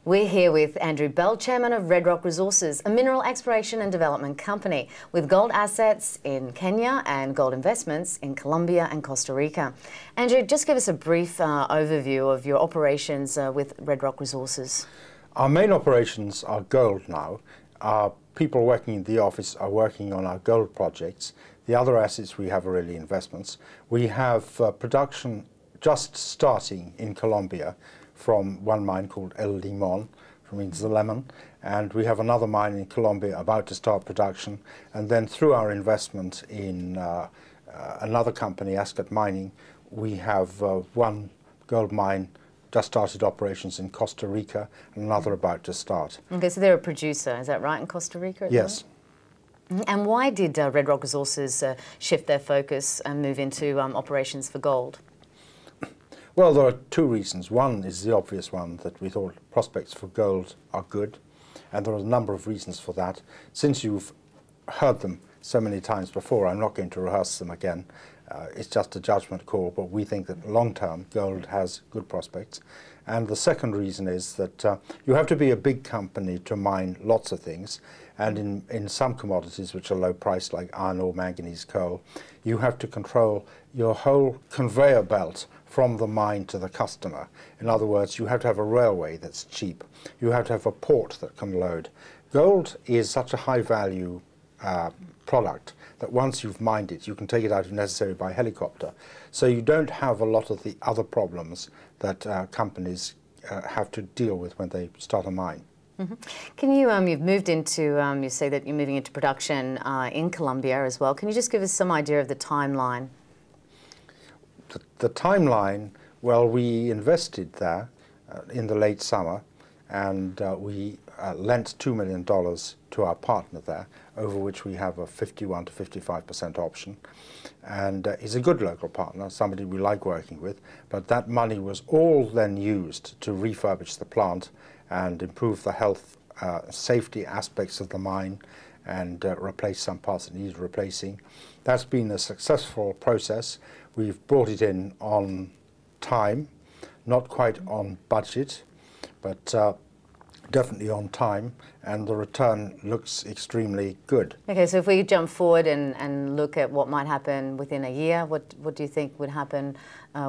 We're here with Andrew Bell, Chairman of Red Rock Resources, a mineral exploration and development company with gold assets in Kenya and gold investments in Colombia and Costa Rica. Andrew, just give us a brief overview of your operations with Red Rock Resources. Our main operations are gold now. Our people working in the office are working on our gold projects. The other assets we have are really investments. We have production just starting in Colombia from one mine called El Limon, which means the lemon, and we have another mine in Colombia about to start production, and then through our investment in another company, Ascot Mining, we have one gold mine just started operations in Costa Rica and another about to start. Okay, so they're a producer, is that right, in Costa Rica? Yes. And why did Red Rock Resources shift their focus and move into operations for gold? Well, there are two reasons. One is the obvious one, that we thought prospects for gold are good, and there are a number of reasons for that. Since you've heard them so many times before, I'm not going to rehearse them again. It's just a judgment call, but we think that long-term gold has good prospects. And the second reason is that you have to be a big company to mine lots of things, and in some commodities which are low priced, like iron ore, manganese, coal, you have to control your whole conveyor belt from the mine to the customer. In other words, you have to have a railway that's cheap. You have to have a port that can load. Gold is such a high value product that once you've mined it, you can take it out if necessary by helicopter. So you don't have a lot of the other problems that companies have to deal with when they start a mine. Mm-hmm. Can you, you've moved into, you say that you're moving into production in Colombia as well. Can you just give us some idea of the timeline? The timeline, well, we invested there in the late summer, and we lent $2 million to our partner there, over which we have a 51 to 55% option. And he's a good local partner, somebody we like working with, but that money was all then used to refurbish the plant and improve the health, safety aspects of the mine, and replace some parts that needed replacing. That's been a successful process. We've brought it in on time, not quite on budget, but definitely on time, and the return looks extremely good. Okay, so if we jump forward and look at what might happen within a year, what do you think would happen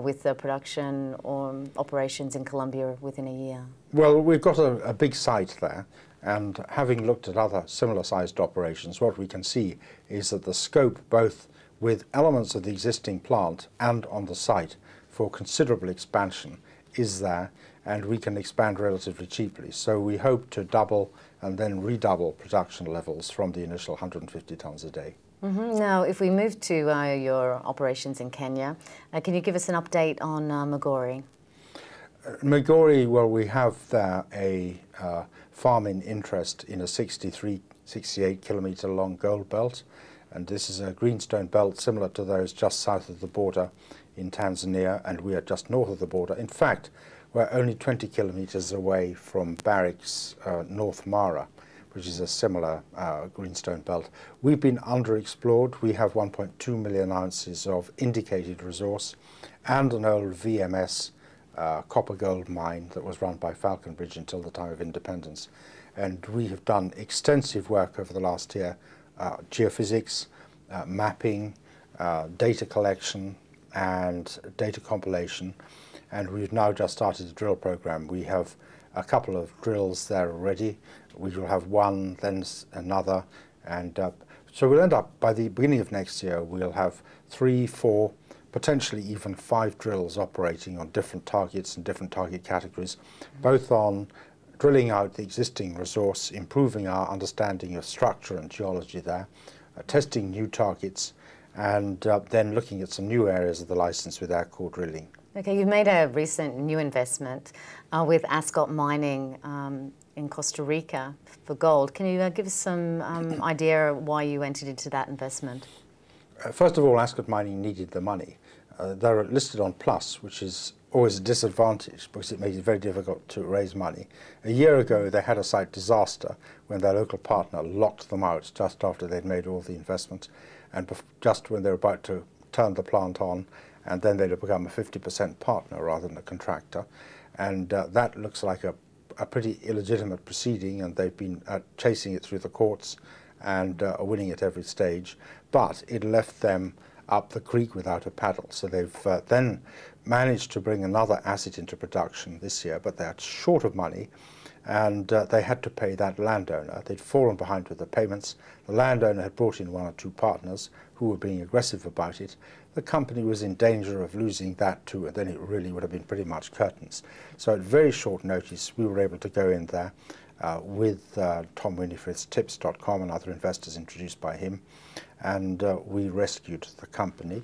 with the production or operations in Colombia within a year? Well, we've got a big site there, and having looked at other similar sized operations, what we can see is that the scope, both with elements of the existing plant and on the site, for considerable expansion is there, and we can expand relatively cheaply. So we hope to double and then redouble production levels from the initial 150 tonnes a day. Mm-hmm. Now, if we move to your operations in Kenya, can you give us an update on Migori? Migori, well, we have there a farming interest in a 68 kilometre long gold belt, and this is a greenstone belt similar to those just south of the border in Tanzania, and we are just north of the border. In fact, we're only 20 kilometres away from Barrick's North Mara, which is a similar greenstone belt. We've been underexplored. We have 1.2 million ounces of indicated resource and an old VMS copper gold mine that was run by Falconbridge until the time of independence. And we have done extensive work over the last year, geophysics, mapping, data collection and data compilation, and we've now just started a drill program. We have a couple of drills there already. We will have one, then another, and so we'll end up, by the beginning of next year, we'll have 3, 4, potentially even 5 drills operating on different targets and different target categories, both on drilling out the existing resource, improving our understanding of structure and geology there, testing new targets, and then looking at some new areas of the license with our core drilling. Okay, you've made a recent new investment with Ascot Mining in Costa Rica for gold. Can you give us some idea why you entered into that investment? First of all, Ascot Mining needed the money. They're listed on Plus, which is always a disadvantage because it makes it very difficult to raise money. A year ago, they had a site disaster when their local partner locked them out just after they'd made all the investments, and just when they were about to turn the plant on, and then they'd have become a 50% partner rather than a contractor. And that looks like a a pretty illegitimate proceeding, and they've been chasing it through the courts and are winning at every stage. But it left them up the creek without a paddle. So they've then managed to bring another asset into production this year, but they're short of money, and they had to pay that landowner. They'd fallen behind with the payments. The landowner had brought in one or two partners who were being aggressive about it. The company was in danger of losing that too, and then it really would have been pretty much curtains. So at very short notice, we were able to go in there with Tom Winifred's Tips.com and other investors introduced by him, and we rescued the company.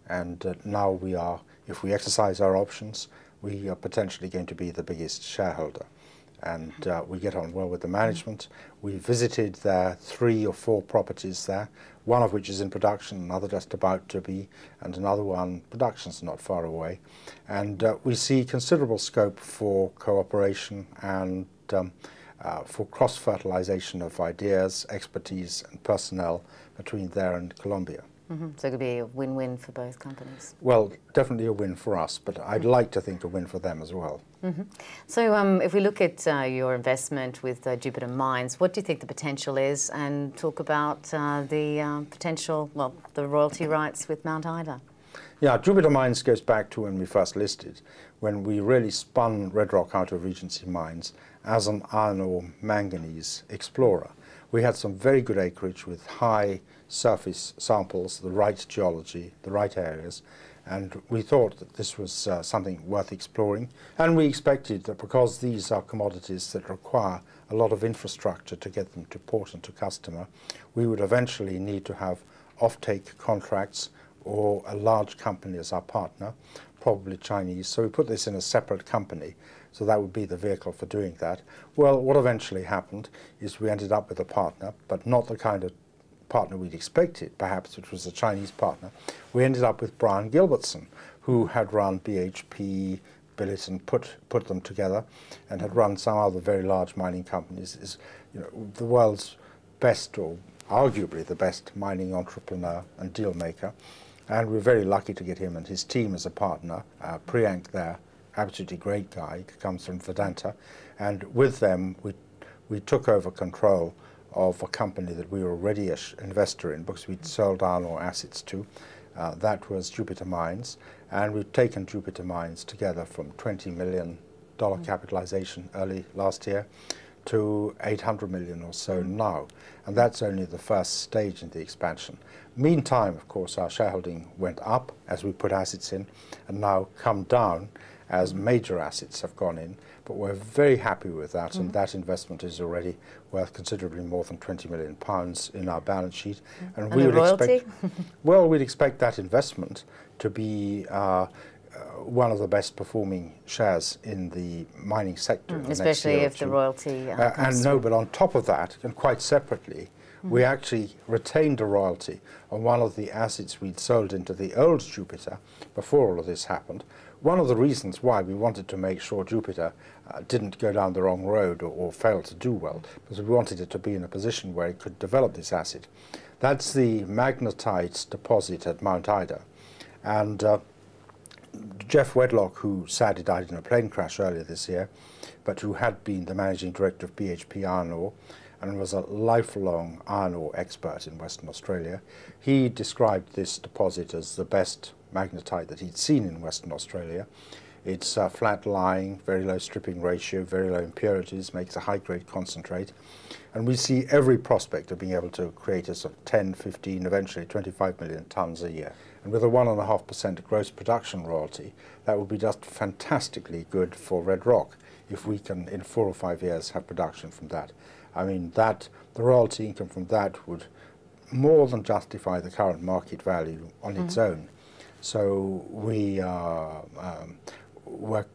And now we are, if we exercise our options, we are potentially going to be the biggest shareholder. And we get on well with the management. We visited their 3 or 4 properties there, one of which is in production, another just about to be, and another one, production's not far away. And we see considerable scope for cooperation and for cross-fertilization of ideas, expertise and personnel between there and Colombia. So it could be a win-win for both companies. Well, definitely a win for us, but I'd like to think a win for them as well. So if we look at your investment with Jupiter Mines, what do you think the potential is, and talk about the potential, well, the royalty rights with Mount Ida? Yeah, Jupiter Mines goes back to when we first listed, when we really spun Red Rock out of Regency Mines as an iron ore manganese explorer. We had some very good acreage with high surface samples, the right geology, the right areas, and we thought that this was something worth exploring. And we expected that because these are commodities that require a lot of infrastructure to get them to port and to customer, we would eventually need to have offtake contracts or a large company as our partner, probably Chinese. So we put this in a separate company. So that would be the vehicle for doing that. Well, what eventually happened is we ended up with a partner, but not the kind of partner we'd expected, perhaps, which was a Chinese partner. We ended up with Brian Gilbertson, who had run BHP, Billiton, put them together, and had run some other very large mining companies. Is, you know, the world's best, or arguably the best, mining entrepreneur and deal maker. And we're very lucky to get him and his team as a partner. Priyank there, absolutely great guy, comes from Vedanta, and with them we took over control of a company that we were already an investor in because we'd sold iron ore assets to. That was Jupiter Mines, and we've taken Jupiter Mines together from $20 million capitalization early last year to 800 million or so now, and that's only the first stage in the expansion. Meantime, of course, our shareholding went up as we put assets in, and now come down as major assets have gone in, but we're very happy with that, and that investment is already worth considerably more than £20 million in our balance sheet. And we would expect, well, we'd expect that investment to be one of the best performing shares in the mining sector. Especially if the royalty but on top of that, and quite separately, we actually retained a royalty on one of the assets we'd sold into the old Jupiter before all of this happened. One of the reasons why we wanted to make sure Jupiter didn't go down the wrong road or fail to do well, because we wanted it to be in a position where it could develop this asset. That's the magnetite deposit at Mount Ida. And Jeff Wedlock, who sadly died in a plane crash earlier this year, but who had been the managing director of BHP Iron Ore and was a lifelong iron ore expert in Western Australia, he described this deposit as the best magnetite that he'd seen in Western Australia. It's flat-lying, very low stripping ratio, very low impurities, makes a high-grade concentrate. And we see every prospect of being able to create a sort of 10, 15, eventually 25 million tonnes a year. And with a 1.5% gross production royalty, that would be just fantastically good for Red Rock if we can, in 4 or 5 years, have production from that. I mean, the royalty income from that would more than justify the current market value on its own. So we're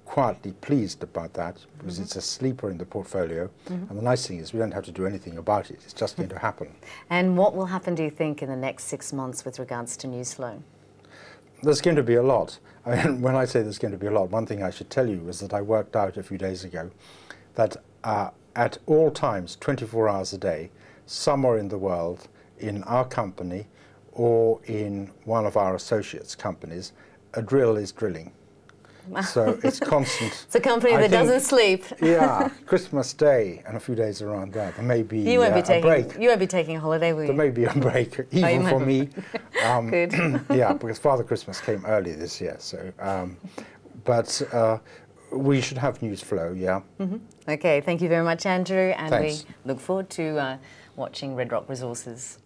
quietly pleased about that because it's a sleeper in the portfolio. And the nice thing is we don't have to do anything about it. It's just going to happen. And what will happen, do you think, in the next 6 months with regards to news flow? There's going to be a lot. I mean, when I say there's going to be a lot, one thing I should tell you is that I worked out a few days ago that at all times, 24 hours a day, somewhere in the world, in our company or in one of our associates' companies, a drill is drilling. So it's constant. It's a company that doesn't sleep. Yeah, Christmas Day and a few days around that. There may be You won't be taking a break. You won't be taking a holiday, will you? There may be a break, even for me. Good. Yeah, because Father Christmas came early this year. So, but we should have news flow. Yeah. Okay. Thank you very much, Andrew, and Thanks. we look forward to watching Red Rock Resources.